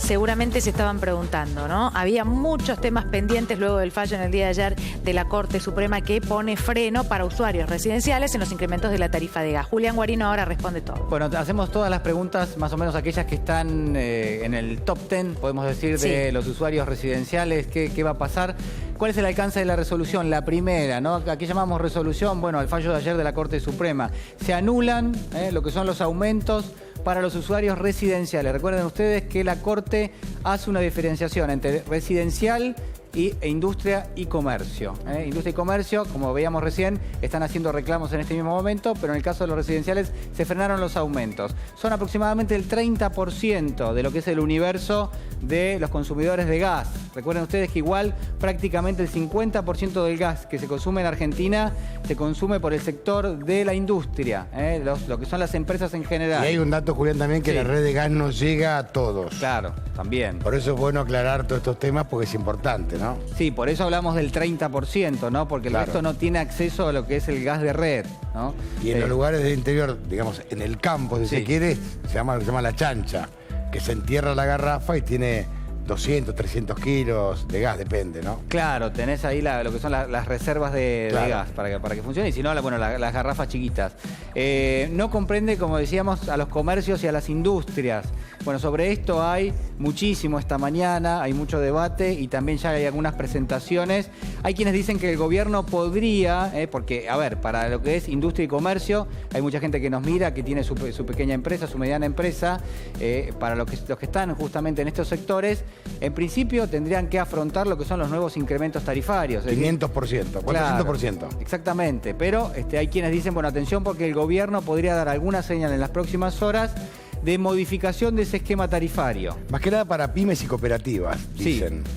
seguramente se estaban preguntando, ¿no? Había muchos temas pendientes luego del fallo en el día de ayer de la Corte Suprema que pone freno para usuarios residenciales en los incrementos de la tarifa de gas. Julián Guarino ahora responde todo. Bueno, hacemos todas las preguntas, más o menos aquellas que están en el top 10, podemos decir, de los usuarios residenciales. ¿Qué va a pasar? ¿Cuál es el alcance de la resolución? La primera, ¿no? ¿A qué llamamos resolución? Bueno, al fallo de ayer de la Corte Suprema. Se anulan lo que son los aumentos para los usuarios residenciales. Recuerden ustedes que la Corte hace una diferenciación entre residencial e industria y comercio. Industria y comercio, como veíamos recién, están haciendo reclamos en este mismo momento, pero en el caso de los residenciales se frenaron los aumentos. Son aproximadamente el 30% de lo que es el universo de los consumidores de gas. Recuerden ustedes que igual prácticamente el 50% del gas que se consume en Argentina se consume por el sector de la industria, lo que son las empresas en general. Y hay un dato, Julián, también, que la red de gas no llega a todos. Claro, también. Por eso es bueno aclarar todos estos temas porque es importante, ¿no? Sí, por eso hablamos del 30%, ¿no? Porque el resto no tiene acceso a lo que es el gas de red, ¿no? Y en los lugares del interior, digamos, en el campo, si se quiere, se llama la chancha, que se entierra la garrafa y tiene 200, 300 kilos de gas, depende, ¿no? Claro, tenés ahí lo que son las reservas de gas para que funcione, y si no, las garrafas chiquitas. No comprende, como decíamos, a los comercios y a las industrias. Bueno, sobre esto hay muchísimo esta mañana, hay mucho debate y también ya hay algunas presentaciones. Hay quienes dicen que el gobierno podría, porque, a ver, para lo que es industria y comercio, hay mucha gente que nos mira, que tiene su pequeña empresa, su mediana empresa. Para los que están justamente en estos sectores, en principio tendrían que afrontar lo que son los nuevos incrementos tarifarios. 500%, 400%. Claro, exactamente, pero hay quienes dicen, bueno, atención, porque el gobierno podría dar alguna señal en las próximas horas de modificación de ese esquema tarifario. Más que nada para pymes y cooperativas, dicen. Sí.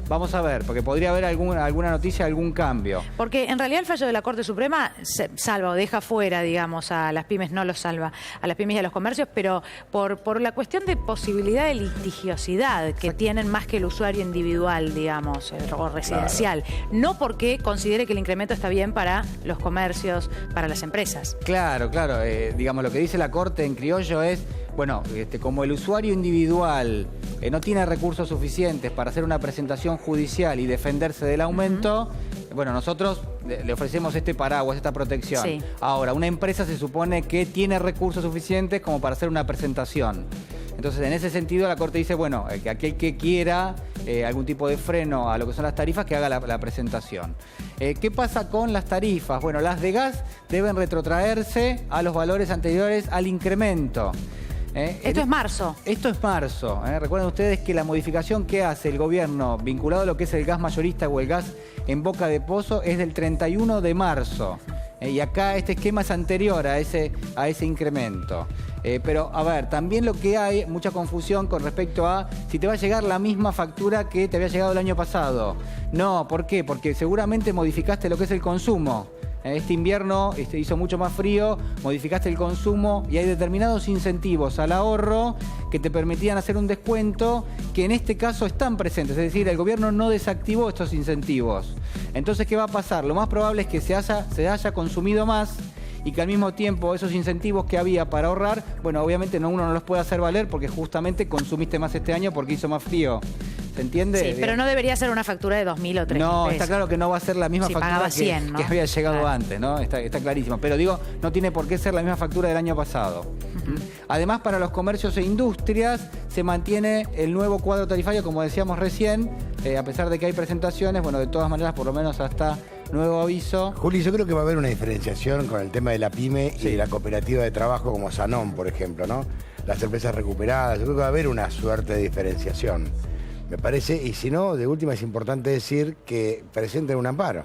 Vamos a ver, porque podría haber alguna noticia, algún cambio. Porque en realidad el fallo de la Corte Suprema salva o deja fuera, digamos, a las pymes, no los salva, a las pymes y a los comercios, pero por la cuestión de posibilidad de litigiosidad que tienen más que el usuario individual, digamos, o residencial. Claro. No porque considere que el incremento está bien para los comercios, para las empresas. Claro, claro. Digamos, lo que dice la Corte en criollo es, bueno, como el usuario individual no tiene recursos suficientes para hacer una presentación judicial y defenderse del aumento, bueno, nosotros le ofrecemos este paraguas, esta protección. Sí. Ahora, una empresa se supone que tiene recursos suficientes como para hacer una presentación. Entonces, en ese sentido, la Corte dice, bueno, que aquel que quiera algún tipo de freno a lo que son las tarifas, que haga la presentación. ¿Qué pasa con las tarifas? Bueno, las de gas deben retrotraerse a los valores anteriores al incremento. Esto es marzo. Esto es marzo. Recuerden ustedes que la modificación que hace el gobierno vinculado a lo que es el gas mayorista o el gas en boca de pozo es del 31 de marzo. Y acá este esquema es anterior a ese incremento. Pero, a ver, también lo que hay, mucha confusión con respecto a si te va a llegar la misma factura que te había llegado el año pasado. No, ¿por qué? Porque seguramente modificaste lo que es el consumo. Este invierno hizo mucho más frío, modificaste el consumo y hay determinados incentivos al ahorro que te permitían hacer un descuento que en este caso están presentes. Es decir, el gobierno no desactivó estos incentivos. Entonces, ¿qué va a pasar? Lo más probable es que se haya consumido más y que al mismo tiempo esos incentivos que había para ahorrar, bueno, obviamente uno no los puede hacer valer porque justamente consumiste más este año porque hizo más frío. ¿Se entiende? Sí, pero no debería ser una factura de 2.000 o 3.000 No, pesos. Está claro que no va a ser la misma factura 100, que había llegado antes, ¿no? Está clarísimo. Pero digo, no tiene por qué ser la misma factura del año pasado. Además, para los comercios e industrias se mantiene el nuevo cuadro tarifario, como decíamos recién, a pesar de que hay presentaciones, bueno, de todas maneras, por lo menos hasta nuevo aviso. Juli, yo creo que va a haber una diferenciación con el tema de la pyme y de la cooperativa de trabajo como Sanón, por ejemplo, ¿no? Las empresas recuperadas, yo creo que va a haber una suerte de diferenciación. Me parece, y si no, de última es importante decir que presenten un amparo.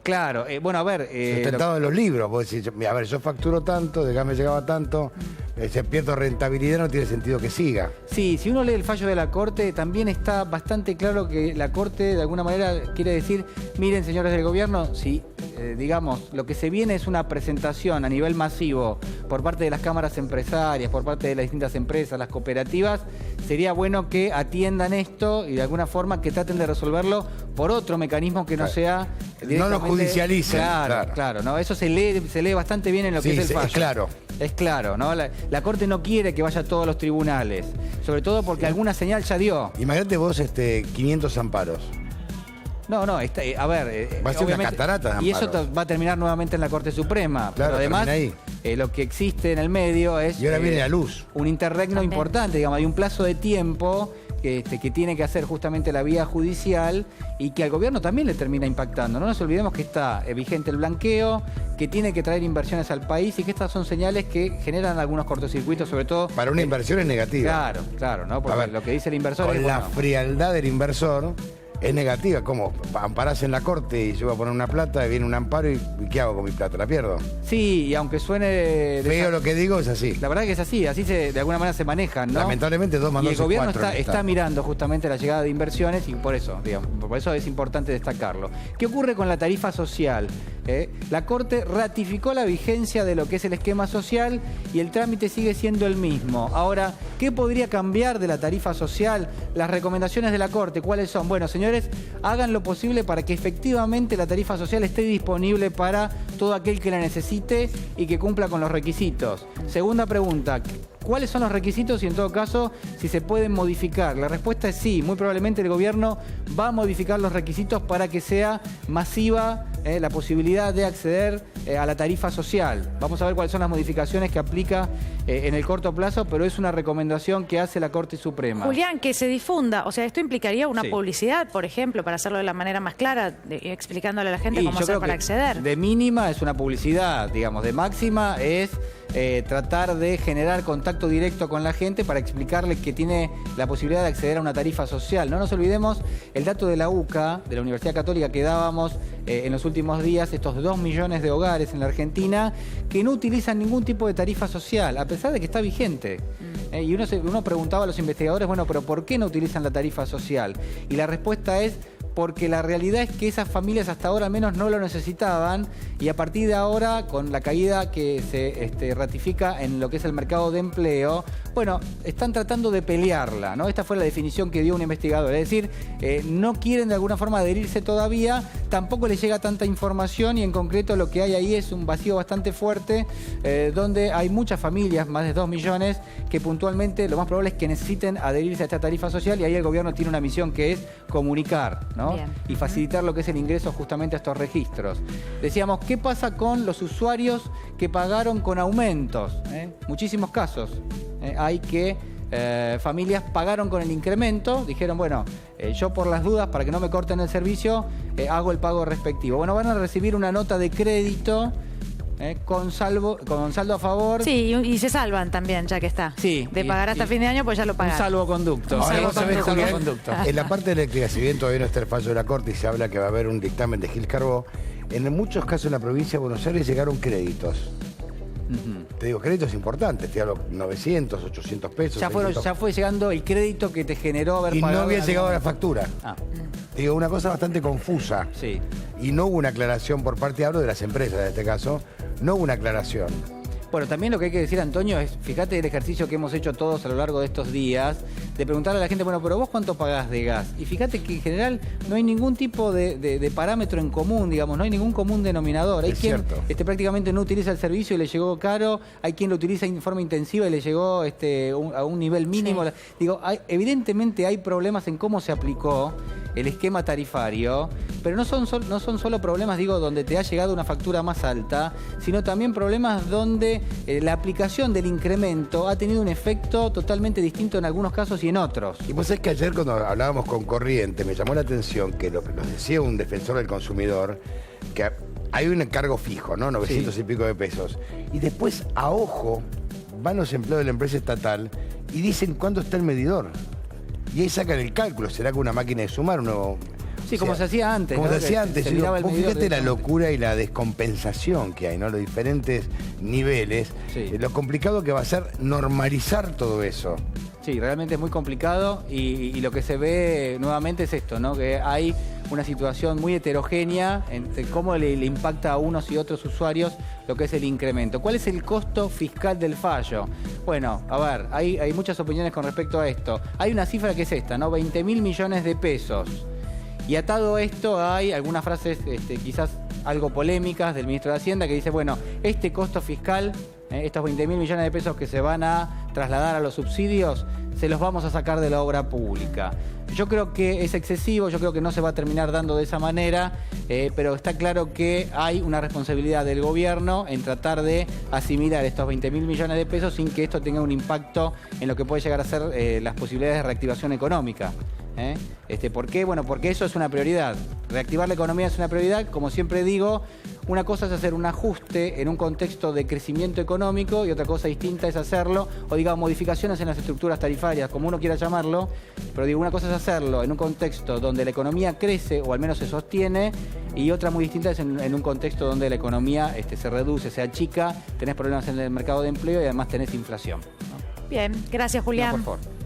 Claro, bueno, a ver... sustentado en los libros, vos decís, a ver, yo facturo tanto, de gas me llegaba tanto, si pierdo rentabilidad no tiene sentido que siga. Sí, si uno lee el fallo de la Corte, también está bastante claro que la Corte de alguna manera quiere decir, miren, señores del gobierno, si digamos, lo que se viene es una presentación a nivel masivo por parte de las cámaras empresarias, por parte de las distintas empresas, las cooperativas, sería bueno que atiendan esto y de alguna forma que traten de resolverlo por otro mecanismo que no sea... No lo judicialicen. Claro, ¿no? Eso se lee bastante bien en lo que es el fallo. Claro. Es claro, ¿no? La Corte no quiere que vaya a todos los tribunales, sobre todo porque alguna señal ya dio. Imagínate vos 500 amparos. No, a ver... Va a ser una catarata de y eso amparos. va a terminar nuevamente en la Corte Suprema. Claro, pero además, termina ahí. lo que existe en el medio es... Y ahora viene la luz. Un interregno También. importante, digamos, hay un plazo de tiempo que tiene que hacer justamente la vía judicial y que al gobierno también le termina impactando. No nos olvidemos que está vigente el blanqueo, que tiene que traer inversiones al país y que estas son señales que generan algunos cortocircuitos, sobre todo... Para una inversión es negativa. Claro, ¿no? A Porque ver, lo que dice el inversor con es... la bueno, frialdad del inversor es negativa. ¿Cómo? Amparás en la corte y yo voy a poner una plata, viene un amparo y ¿qué hago con mi plata? ¿La pierdo? sí, y aunque suene... Feo lo que digo, es así. La verdad que es así de alguna manera se manejan, ¿no? Lamentablemente 2 más Y 2 el es gobierno 4 está mirando justamente la llegada de inversiones y por eso es importante destacarlo. ¿Qué ocurre con la tarifa social? La Corte ratificó la vigencia de lo que es el esquema social y el trámite sigue siendo el mismo. Ahora, ¿qué podría cambiar de la tarifa social? Las recomendaciones de la Corte, ¿cuáles son? Bueno, señores, hagan lo posible para que efectivamente la tarifa social esté disponible para todo aquel que la necesite y que cumpla con los requisitos. Segunda pregunta, ¿cuáles son los requisitos y en todo caso si se pueden modificar? La respuesta es sí, muy probablemente el gobierno va a modificar los requisitos para que sea masiva la posibilidad de acceder a la tarifa social. Vamos a ver cuáles son las modificaciones que aplica en el corto plazo, pero es una recomendación que hace la Corte Suprema. Julián, que se difunda, o sea, esto implicaría una Sí. publicidad, por ejemplo, para hacerlo de la manera más clara, explicándole a la gente Y cómo yo hacer creo para que acceder. de mínima es una publicidad, digamos, de máxima es tratar de generar contacto directo con la gente para explicarle que tiene la posibilidad de acceder a una tarifa social. No nos olvidemos el dato de la UCA, de la Universidad Católica, que dábamos en los últimos días, estos 2 millones de hogares en la Argentina que no utilizan ningún tipo de tarifa social, a pesar de que está vigente. Y uno preguntaba a los investigadores, bueno, pero ¿por qué no utilizan la tarifa social? Y la respuesta es porque la realidad es que esas familias hasta ahora al menos no lo necesitaban y a partir de ahora, con la caída que se ratifica en lo que es el mercado de empleo, bueno, están tratando de pelearla, ¿no? Esta fue la definición que dio un investigador, es decir, no quieren de alguna forma adherirse todavía, tampoco les llega tanta información y en concreto lo que hay ahí es un vacío bastante fuerte donde hay muchas familias, más de 2 millones, que puntualmente lo más probable es que necesiten adherirse a esta tarifa social y ahí el gobierno tiene una misión que es comunicar, ¿no? Bien. Y facilitar lo que es el ingreso justamente a estos registros. Decíamos, ¿qué pasa con los usuarios que pagaron con aumentos? Muchísimos casos. Hay que familias pagaron con el incremento, dijeron, bueno, yo por las dudas, para que no me corten el servicio, hago el pago respectivo. Bueno, van a recibir una nota de crédito con saldo a favor. Sí, y se salvan también, ya que está. Sí, De pagar hasta fin de año, pues ya lo Un pagaron. salvoconducto. Ahora vos sabés, Julián, Salvoconducto. en la parte eléctrica, si bien todavía no está el fallo de la Corte y se habla que va a haber un dictamen de Gil Carbó, en muchos casos en la provincia de Buenos Aires llegaron créditos. Te digo, créditos importantes, te hablo 900, 800 pesos. Ya 600. fue llegando el crédito que te generó haber Y pagado. no había en llegado a la algún factura. momento. Ah, Te digo, una cosa bastante confusa. sí. Y no hubo una aclaración por parte, hablo de las empresas en este caso, no hubo una aclaración. Bueno, también lo que hay que decir, Antonio, es, fíjate el ejercicio que hemos hecho todos a lo largo de estos días, de preguntarle a la gente, bueno, pero vos cuánto pagás de gas. Y fíjate que en general no hay ningún tipo de parámetro en común, digamos, no hay ningún común denominador. Hay Es quien cierto. prácticamente no utiliza el servicio y le llegó caro, hay quien lo utiliza en forma intensiva y le llegó a un nivel mínimo. Sí. Digo, evidentemente hay problemas en cómo se aplicó el esquema tarifario, pero no son solo problemas, digo, donde te ha llegado una factura más alta, sino también problemas donde la aplicación del incremento ha tenido un efecto totalmente distinto en algunos casos y en otros. Y vos sabés que ayer cuando hablábamos con Corriente me llamó la atención que lo que nos decía un defensor del consumidor, que hay un encargo fijo, ¿no? 900 y pico de pesos. Y después, a ojo, van los empleados de la empresa estatal y dicen cuándo está el medidor. Y ahí sacan el cálculo, será con una máquina de sumar, uno... Sí, como se hacía antes. Como ¿no? se hacía Que antes. se Yo digo, miraba el vos medidor fíjate la directamente. locura y la descompensación que hay, ¿no? Los diferentes niveles. Sí. Lo complicado que va a ser normalizar todo eso. Sí, realmente es muy complicado y lo que se ve nuevamente es esto, ¿no? Que hay una situación muy heterogénea entre cómo le impacta a unos y otros usuarios lo que es el incremento. ¿Cuál es el costo fiscal del fallo? Bueno, a ver, hay muchas opiniones con respecto a esto. Hay una cifra que es esta, ¿no? 20.000 millones de pesos. Y atado a esto hay algunas frases quizás algo polémicas del ministro de Hacienda que dice, bueno, este costo fiscal Estos 20.000 millones de pesos que se van a trasladar a los subsidios, se los vamos a sacar de la obra pública. Yo creo que es excesivo, yo creo que no se va a terminar dando de esa manera, pero está claro que hay una responsabilidad del gobierno en tratar de asimilar estos 20.000 millones de pesos sin que esto tenga un impacto en lo que puede llegar a ser las posibilidades de reactivación económica. ¿Por qué? Bueno, porque eso es una prioridad. Reactivar la economía es una prioridad. Como siempre digo, una cosa es hacer un ajuste en un contexto de crecimiento económico y otra cosa distinta es hacerlo, o digamos, modificaciones en las estructuras tarifarias, como uno quiera llamarlo, pero digo, una cosa es hacerlo en un contexto donde la economía crece o al menos se sostiene, y otra muy distinta es en un contexto donde la economía se reduce, se achica, tenés problemas en el mercado de empleo y además tenés inflación, ¿no? Bien, gracias, Julián. No, por favor.